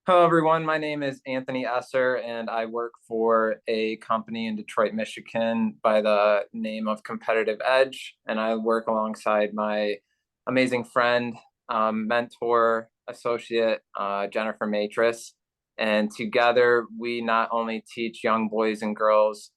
Hello, everyone. My name is Anthony Esser, and I work for a company in Detroit, Michigan by the name of Competitive Edge. And I work alongside my amazing friend, mentor, associate, Jennifer Matris. And together, we not only teach young boys and girls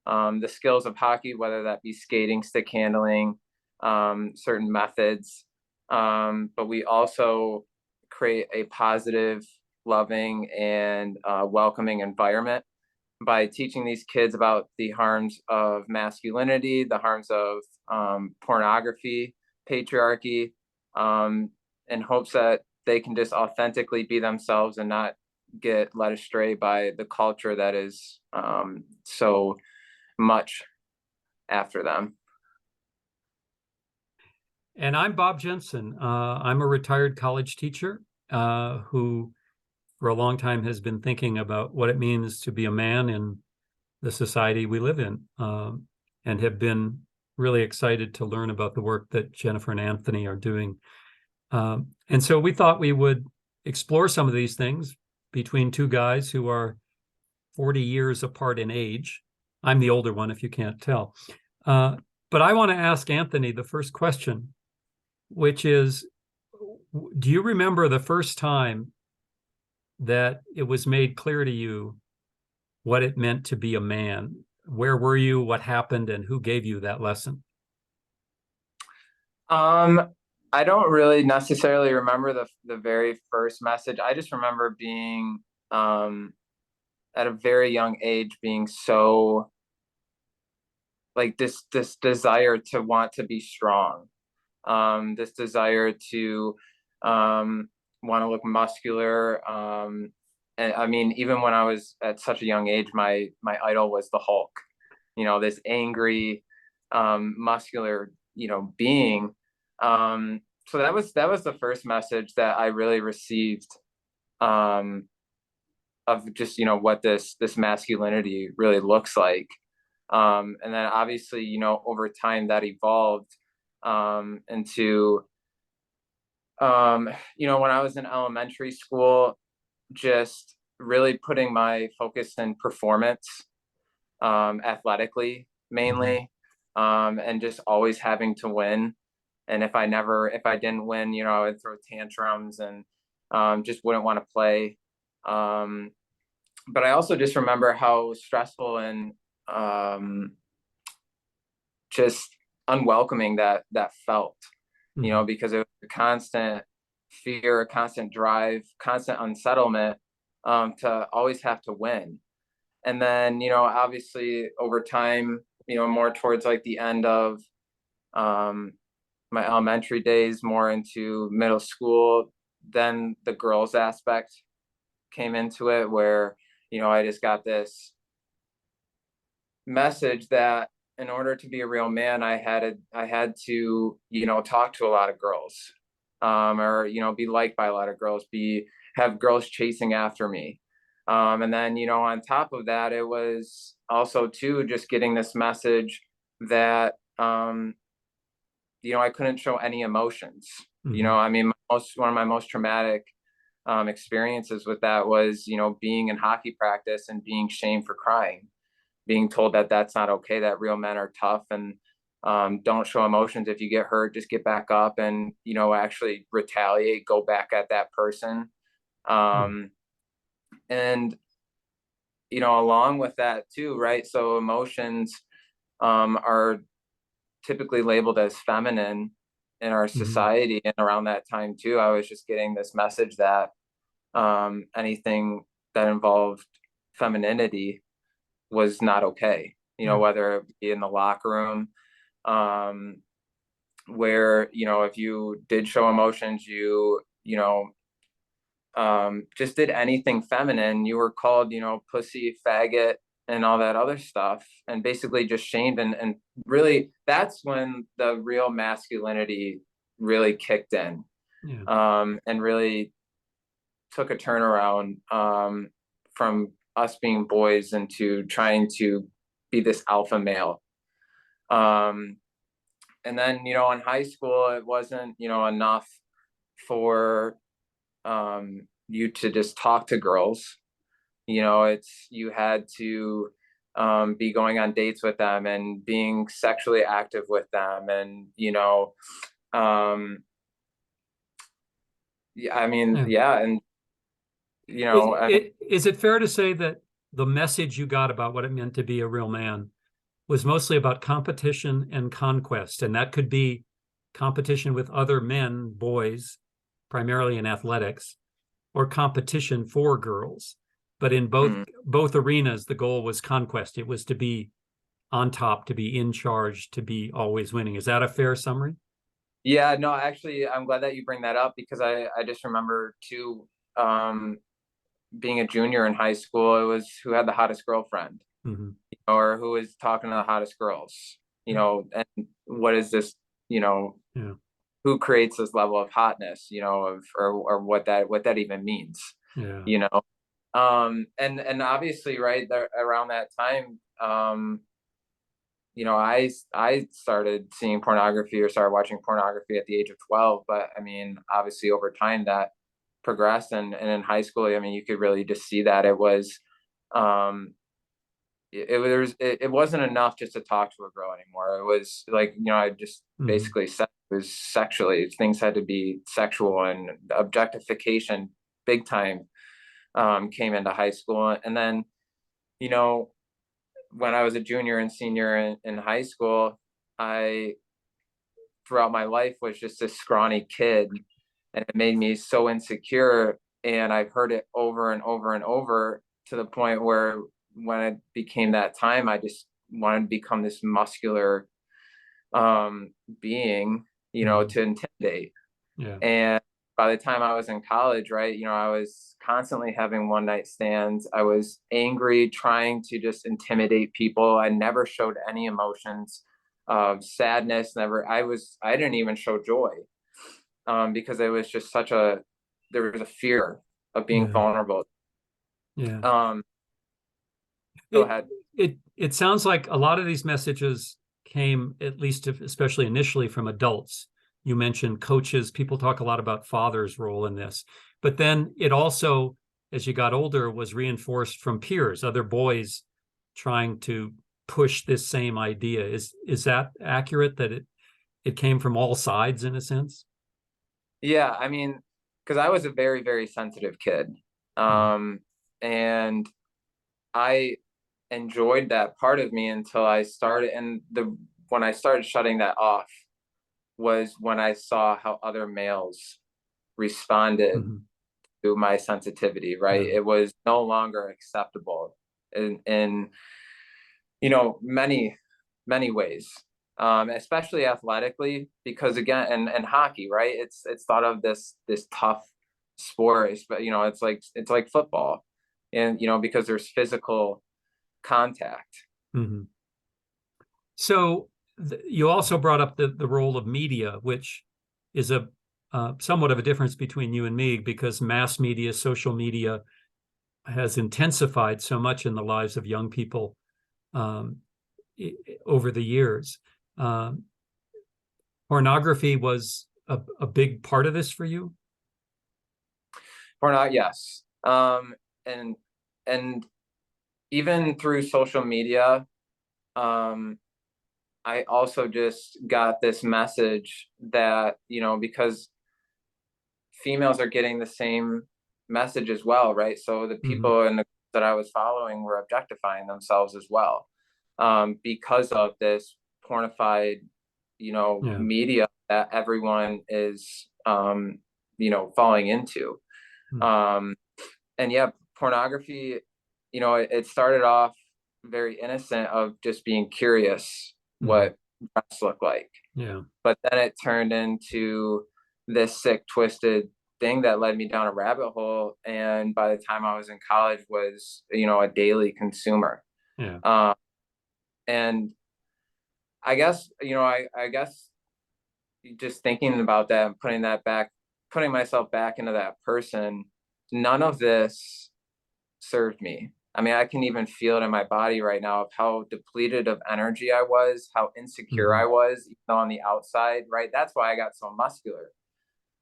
the skills of hockey, whether that be skating, stick handling, certain methods, but we also create a positive, loving, and welcoming environment by teaching these kids about the harms of masculinity, the harms of pornography, patriarchy, in hopes that they can just authentically be themselves and not get led astray by the culture that is so much after them. And I'm Bob Jensen. I'm a retired college teacher who, for a long time, has been thinking about what it means to be a man in the society we live in, and have been really excited to learn about the work that Jennifer and Anthony are doing. And so we thought we would explore some of these things between two guys who are 40 years apart in age. I'm the older one, if you can't tell. But I want to ask Anthony the first question, which is, do you remember the first time that it was made clear to you what it meant to be a man? Where were you? What happened? And who gave you that lesson? I don't really necessarily remember the very first message. I just remember being at a very young age being so like this desire to want to be strong, this desire to want to look muscular. And I mean, even when I was at such a young age, my idol was the Hulk. This angry, muscular, being. So that was the first message that I really received, of just what this masculinity really looks like. And then obviously, over time that evolved into when I was in elementary school, just really putting my focus in performance, athletically mainly, and just always having to win. And if I didn't win, I would throw tantrums and just wouldn't want to play. But I also just remember how stressful and just unwelcoming that felt, because it was a constant fear, a constant drive, constant unsettlement, to always have to win. And then, obviously over time, more towards like the end of my elementary days, more into middle school, then the girls aspect came into it, where, I just got this message that in order to be a real man, I had to, talk to a lot of girls, or, be liked by a lot of girls, have girls chasing after me. And then, on top of that, it was also too, just getting this message that, I couldn't show any emotions. Mm-hmm. I mean, one of my most traumatic experiences with that was, being in hockey practice and being shamed for crying, being told that that's not okay, that real men are tough and don't show emotions. If you get hurt, just get back up and, actually retaliate, go back at that person. And, along with that too, right? So emotions are typically labeled as feminine in our society. And around that time too, I was just getting this message that anything that involved femininity was not okay, whether it be in the locker room, where, if you did show emotions, just did anything feminine, you were called, pussy, faggot, and all that other stuff, and basically just shamed. And really, that's when the real masculinity really kicked in, and really took a turnaround, from us being boys into trying to be this alpha male. And then, in high school, it wasn't, enough for you to just talk to girls. You had to be going on dates with them and being sexually active with them. And, yeah, I mean, Yeah. yeah. And, I mean, Is it fair to say that the message you got about what it meant to be a real man was mostly about competition and conquest? And that could be competition with other men, boys, primarily in athletics, or competition for girls. But in mm, both arenas, the goal was conquest. It was to be on top, to be in charge, to be always winning. Is that a fair summary? yeah, no, actually, I'm glad that you bring that up because I just remember too, um, being a junior in high school, it was who had the hottest girlfriend Mm-hmm. or who was talking to the hottest girls, and what is this, you know, Yeah. who creates this level of hotness, or what that even means, Yeah. you know. And obviously, right there around that time, I started seeing pornography or started watching pornography at the age of 12. But I mean, obviously over time that progressed, and in high school, I mean, you could really just see that um, it wasn't enough just to talk to a girl anymore. It was like, I just Mm-hmm. basically said it was sexually, things had to be sexual, and objectification big time came into high school. And then, you know, when I was a junior and senior in high school, I, throughout my life, was just this scrawny kid, and it made me so insecure. And I've heard it over and over and over to the point where when it became that time, I just wanted to become this muscular being, Mm-hmm. to intimidate. Yeah. And by the time I was in college, right, I was constantly having one night stands. I was angry, trying to just intimidate people. I never showed any emotions of sadness. I didn't even show joy, because it was just there was a fear of being Yeah. vulnerable. Yeah. Um, Go It ahead. it sounds like a lot of these messages came, at least especially initially, from adults. You mentioned coaches. People talk a lot about fathers' role in this, but then it also, as you got older, was reinforced from peers, other boys trying to push this same idea. Is that accurate, that it came from all sides in a sense? Yeah, I mean, because I was a very, very sensitive kid. Mm-hmm. Um, and I enjoyed that part of me until I started, and when I started shutting that off was when I saw how other males responded Mm-hmm. to my sensitivity, right? Yeah. It was no longer acceptable in many, many ways, especially athletically, because again, and hockey, right? It's thought of this tough sport, but it's like football, and because there's physical contact. Mm-hmm. So you also brought up the role of media, which is a somewhat of a difference between you and me, because mass media, social media, has intensified so much in the lives of young people um, over the years. Um, Pornography was a big part of this for you. Or not, yes. And even through social media, um, I also just got this message that, because females are getting the same message as well, right? So the Mm-hmm. people that I was following were objectifying themselves as well, because of this pornified, Yeah. media that everyone is, falling into. Mm-hmm. Um, and yeah, pornography, it started off very innocent of just being curious Mm-hmm. what breasts look like, Yeah. but then it turned into this sick, twisted thing that led me down a rabbit hole. And by the time I was in college, was a daily consumer. Yeah. Um, and I guess just thinking about that and putting myself back into that person, none of this served me. I mean, I can even feel it in my body right now of how depleted of energy I was, how insecure I Mhm. was, even though on the outside, right? That's why I got so muscular,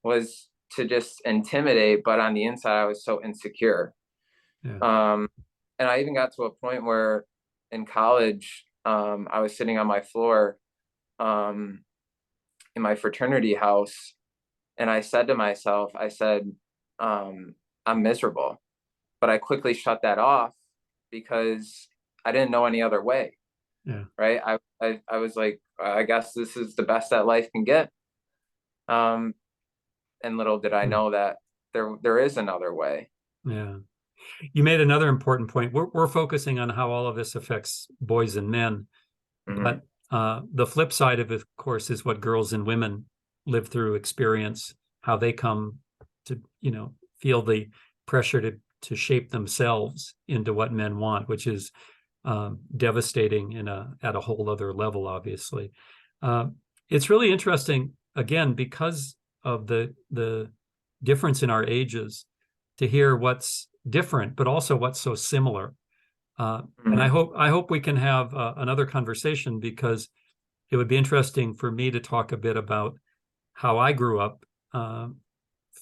was to just intimidate, but on the inside, I was so insecure. Yeah. Um, and I even got to a point where in college, I was sitting on my floor um, in my fraternity house, and I said to myself, I said, I'm miserable. But I quickly shut that off because I didn't know any other way, Yeah. right? I was like, I guess this is the best that life can get. Um, and little did I Yeah. know that there is another way. Yeah. You made another important point. We're focusing on how all of this affects boys and men, Mm-hmm. but the flip side of it, of course, is what girls and women live through, experience, how they come to, feel the pressure to shape themselves into what men want, which is devastating at a whole other level, obviously. Uh, it's really interesting, again, because of the difference in our ages, to hear what's different, but also what's so similar. And Mm-hmm. I hope we can have another conversation, because it would be interesting for me to talk a bit about how I grew up uh,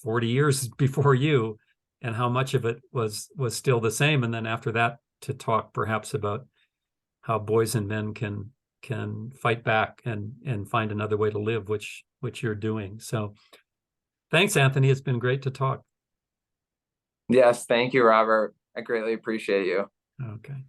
40 years before you, and how much of it was still the same. And then after that, to talk perhaps about how boys and men can fight back and find another way to live, which you're doing. So thanks, Anthony. It's been great to talk. Yes, thank you, Robert. I greatly appreciate you. Okay.